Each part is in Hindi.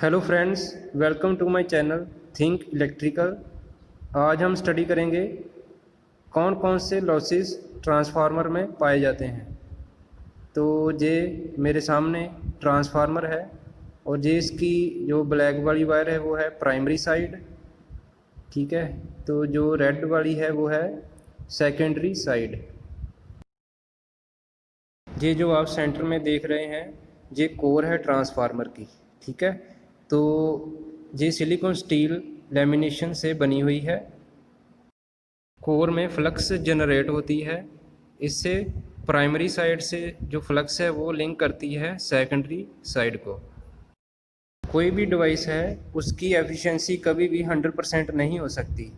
Hello friends, welcome to my channel think electrical. आज हम स्टडी करेंगे कौन कौन से लॉसेस ट्रांसफार्मर में पाए जाते हैं। तो ये मेरे सामने ट्रांसफार्मर है और ये इसकी जो ब्लैक वाली वायर है वो है प्राइमरी साइड, ठीक है। तो जो रेड वाली है वो है सेकेंडरी साइड। ये जो आप सेंटर में देख रहे हैं ये कोर है ट्रांसफार्मर की, ठीक है। तो ये सिलिकॉन स्टील लैमिनेशन से बनी हुई है। कोर में फ्लक्स जनरेट होती है, इससे प्राइमरी साइड से जो फ्लक्स है वो लिंक करती है सेकेंडरी साइड को। कोई भी डिवाइस है उसकी एफिशिएंसी कभी भी 100% नहीं हो सकती,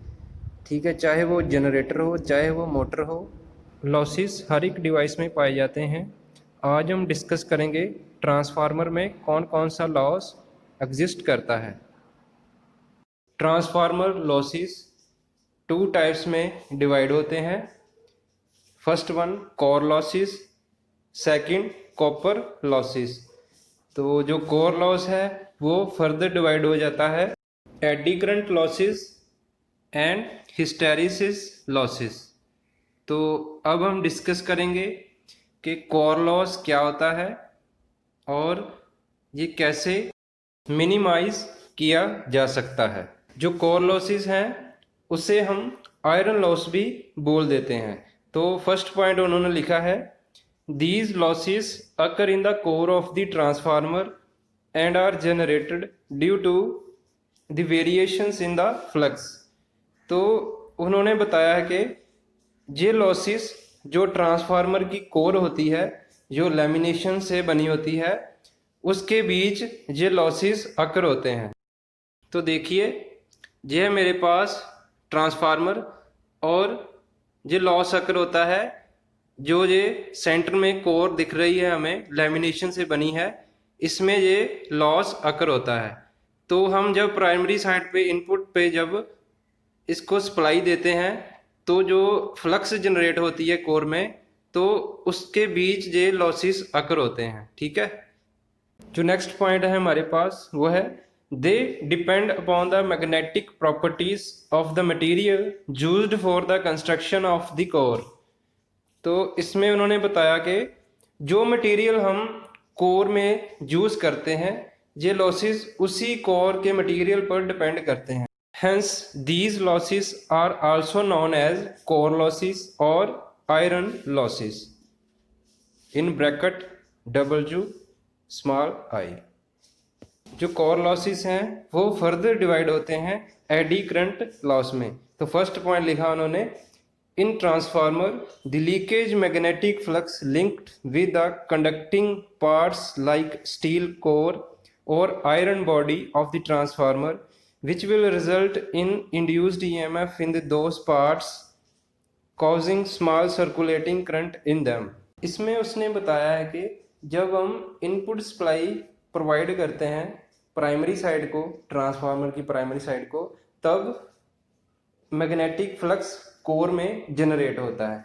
ठीक है, चाहे वो जनरेटर हो चाहे वो मोटर हो। लॉसेस हर एक डिवाइस में पाए जाते हैं। आज हम डिस्कस करेंगे ट्रांसफार्मर में कौन कौन सा लॉस एग्जिस्ट करता है। ट्रांसफार्मर लॉसेस टू टाइप्स में डिवाइड होते हैं। First one core losses, second copper losses. तो जो कोर लॉस है वो फर्दर डिवाइड हो जाता है eddy current losses and hysteresis losses. तो अब हम डिस्कस करेंगे कि कोर लॉस क्या होता है और ये कैसे मिनिमाइज किया जा सकता है। जो कोर लॉसेस हैं उसे हम आयरन लॉस भी बोल देते हैं। तो फर्स्ट पॉइंट उन्होंने लिखा है these losses occur in the core of the transformer and are generated due to the variations in the flux. तो उन्होंने बताया है कि ये लॉसेस जो ट्रांसफार्मर की कोर होती है, जो लैमिनेशन से बनी होती है, उसके बीच ये लॉसेस अकर होते हैं। तो देखिए ये है मेरे पास ट्रांसफार्मर और ये लॉस अकर होता है। जो ये सेंटर में कोर दिख रही है हमें लैमिनेशन से बनी है, इसमें ये लॉस अकर होता है। तो हम जब प्राइमरी साइड पे इनपुट पे जब इसको सप्लाई देते हैं तो जो फ्लक्स जनरेट होती है कोर में, तो उसके बीच ये लॉसेस अकर होते हैं, ठीक है। जो नेक्स्ट पॉइंट है हमारे पास वो है they depend upon the magnetic properties of the material used for the construction of the core. तो इसमें उन्होंने बताया कि जो मटेरियल हम कोर में यूज करते हैं ये लॉसेस उसी कोर के मटेरियल पर डिपेंड करते हैं। Hence, these losses are also known as core losses or iron losses in bracket W small I। जो कोर लॉसेस हैं वो फर्दर डिवाइड होते हैं एडी करंट लॉस में। तो फर्स्ट पॉइंट लिखा उन्होंने in transformer the leakage magnetic flux linked with the conducting parts like steel core और iron body of the transformer which will result in induced EMF in those parts causing small circulating current in them। इसमें उसने बताया है कि जब हम इनपुट सप्लाई प्रोवाइड करते हैं प्राइमरी साइड को, ट्रांसफार्मर की प्राइमरी साइड को, तब मैग्नेटिक फ्लक्स कोर में जनरेट होता है।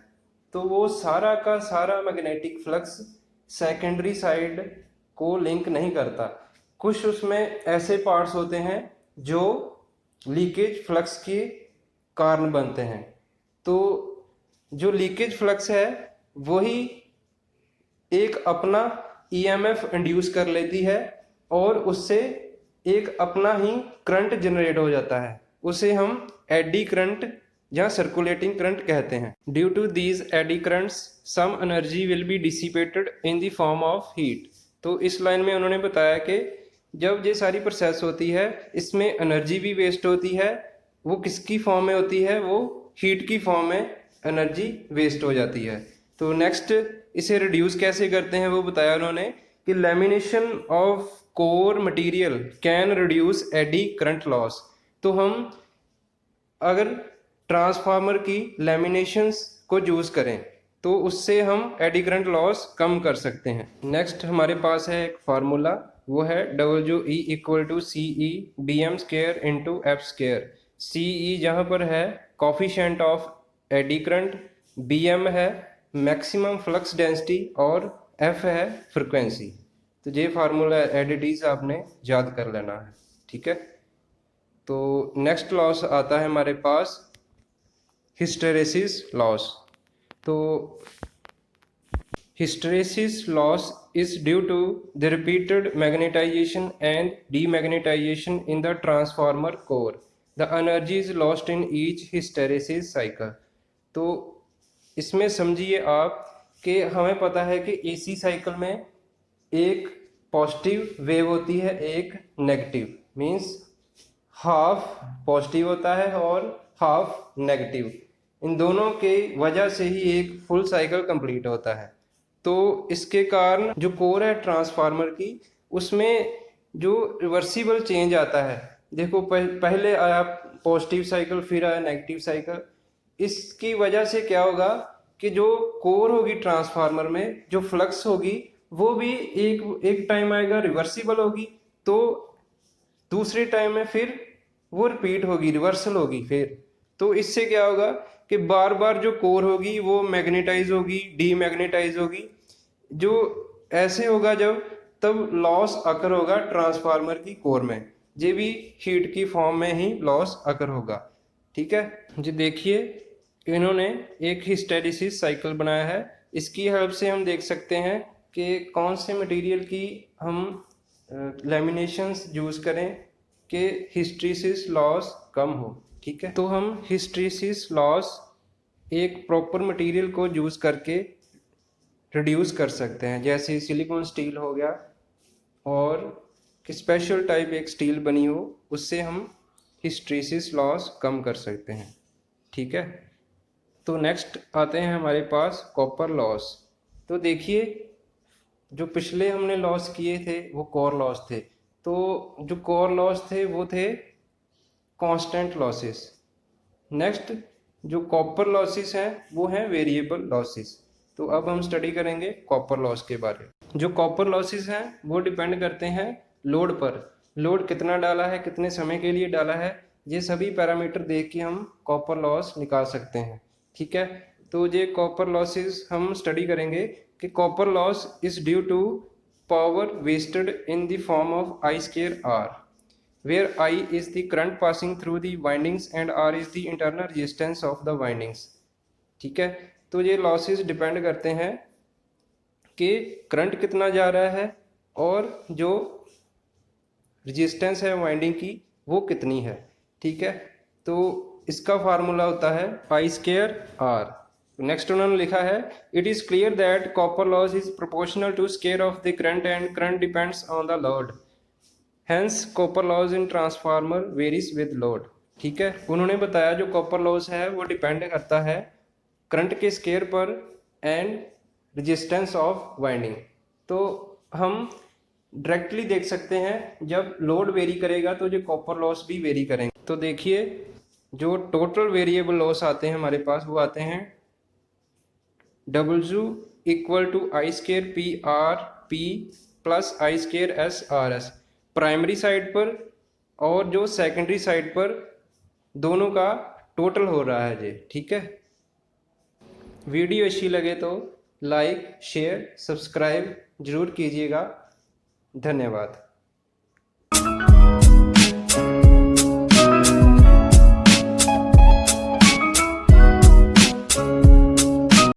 तो वो सारा का सारा मैग्नेटिक फ्लक्स सेकेंडरी साइड को लिंक नहीं करता। कुछ उसमें ऐसे पार्ट्स होते हैं जो लीकेज फ्लक्स के कारण बनते हैं। तो जो लीकेज फ्लक्स है वही एक अपना ईएमएफ इंड्यूस कर लेती है और उससे एक अपना ही करंट जनरेट हो जाता है, उसे हम एडी करंट या सर्कुलेटिंग करंट कहते हैं। Due to these eddy currents some energy will be dissipated in the form of heat. तो इस लाइन में उन्होंने बताया कि जब ये सारी प्रोसेस होती है इसमें एनर्जी भी वेस्ट होती है। वो किसकी फॉर्म में होती है? वो हीट की फॉर्म में एनर्जी वेस्ट हो जाती है। तो नेक्स्ट इसे रिड्यूस कैसे करते हैं वो बताया उन्होंने कि lamination of core material can reduce eddy current loss. तो हम अगर ट्रांसफार्मर की लैमिनेशंस को यूज़ करें तो उससे हम एडी करंट लॉस कम कर सकते हैं। नेक्स्ट हमारे पास है एक फार्मूला, वो है WE equal to CE DM square into F square. CE जहाँ पर है coefficient of eddy current, BM है मैक्सिमम फ्लक्स डेंसिटी और F है फ्रिक्वेंसी। तो ये फार्मूला एडिटीज आपने याद कर लेना है, ठीक है। तो नेक्स्ट लॉस आता है हमारे पास हिस्टेरेसिस लॉस। तो hysteresis loss is due to the repeated magnetization and demagnetization in the transformer core. The energy is lost in each hysteresis cycle. तो इसमें समझिए आप कि हमें पता है कि एसी साइकिल में एक पॉजिटिव वेव होती है, एक नेगेटिव, मीन्स हाफ पॉजिटिव होता है और हाफ नेगेटिव। इन दोनों के वजह से ही एक फुल साइकिल कंप्लीट होता है। तो इसके कारण जो कोर है ट्रांसफार्मर की, उसमें जो रिवर्सिबल चेंज आता है, देखो पहले आया पॉजिटिव साइकिल, फिर आया नेगेटिव साइकिल। इसकी वजह से क्या होगा कि जो कोर होगी ट्रांसफार्मर में, जो फ्लक्स होगी वो भी एक टाइम आएगा रिवर्सिबल होगी, तो दूसरे टाइम में फिर वो रिपीट होगी, रिवर्सल होगी फिर। तो इससे क्या होगा कि बार बार जो कोर होगी वो मैग्नेटाइज होगी, डीमैग्नेटाइज होगी। जो ऐसे होगा जब तब लॉस अकर होगा ट्रांसफार्मर की कोर में, ये भी हीट की फॉर्म में ही लॉस अकर होगा, ठीक है जी। देखिए इन्होंने एक हिस्टेरेसिस साइकिल बनाया है। इसकी हेल्प से हम देख सकते हैं कि कौन से मटेरियल की हम लैमिनेशंस यूज़ करें कि हिस्टेरेसिस लॉस कम हो, ठीक है। तो हम हिस्टेरेसिस लॉस एक प्रॉपर मटेरियल को यूज़ करके रिड्यूस कर सकते हैं, जैसे सिलिकॉन स्टील हो गया, और स्पेशल टाइप एक स्टील बनी हो, उससे हम हिस्टेरेसिस लॉस कम कर सकते हैं, ठीक है। तो नेक्स्ट आते हैं हमारे पास कॉपर लॉस। तो देखिए जो पिछले हमने लॉस किए थे वो कोर लॉस थे। तो जो कोर लॉस थे वो थे कांस्टेंट लॉसेस। नेक्स्ट जो कॉपर लॉसेस हैं वो हैं वेरिएबल लॉसेस। तो अब हम स्टडी करेंगे कॉपर लॉस के बारे में। जो कॉपर लॉसेस हैं वो डिपेंड करते हैं लोड पर। लोड कितना डाला है, कितने समय के लिए डाला है, ये सभी पैरामीटर देख के हम कॉपर लॉस निकाल सकते हैं, ठीक है। तो ये कॉपर लॉसेस हम स्टडी करेंगे कि copper loss is due to power wasted in the form of I square R, where I is the current passing through the windings and R is the internal resistance of the windings, ठीक है। तो ये लॉसेस डिपेंड करते हैं कि करंट कितना जा रहा है और जो रेजिस्टेंस है वाइंडिंग की वो कितनी है, ठीक है। तो इसका फार्मूला होता है I स्क्वायर R। नेक्स्ट उन्होंने लिखा है it is clear that copper loss is proportional to square of the current and current depends on the load, hence copper loss in transformer varies with load, ठीक है। उन्होंने बताया जो कॉपर लॉस है वो डिपेंड करता है करंट के स्क्वायर पर एंड रेजिस्टेंस ऑफ वाइंडिंग। तो हम डायरेक्टली देख सकते हैं जब लोड वेरी करेगा तो जो कॉपर लॉस भी वेरी करेंगे। तो देखिए जो टोटल वेरिएबल लॉस आते हैं हमारे पास वो आते हैं W equal to I square PR P plus I square SRS primary side पर, और जो सेकेंडरी साइड पर दोनों का टोटल हो रहा है ये, ठीक है। वीडियो अच्छी लगे तो लाइक शेयर सब्सक्राइब जरूर कीजिएगा। धन्यवाद।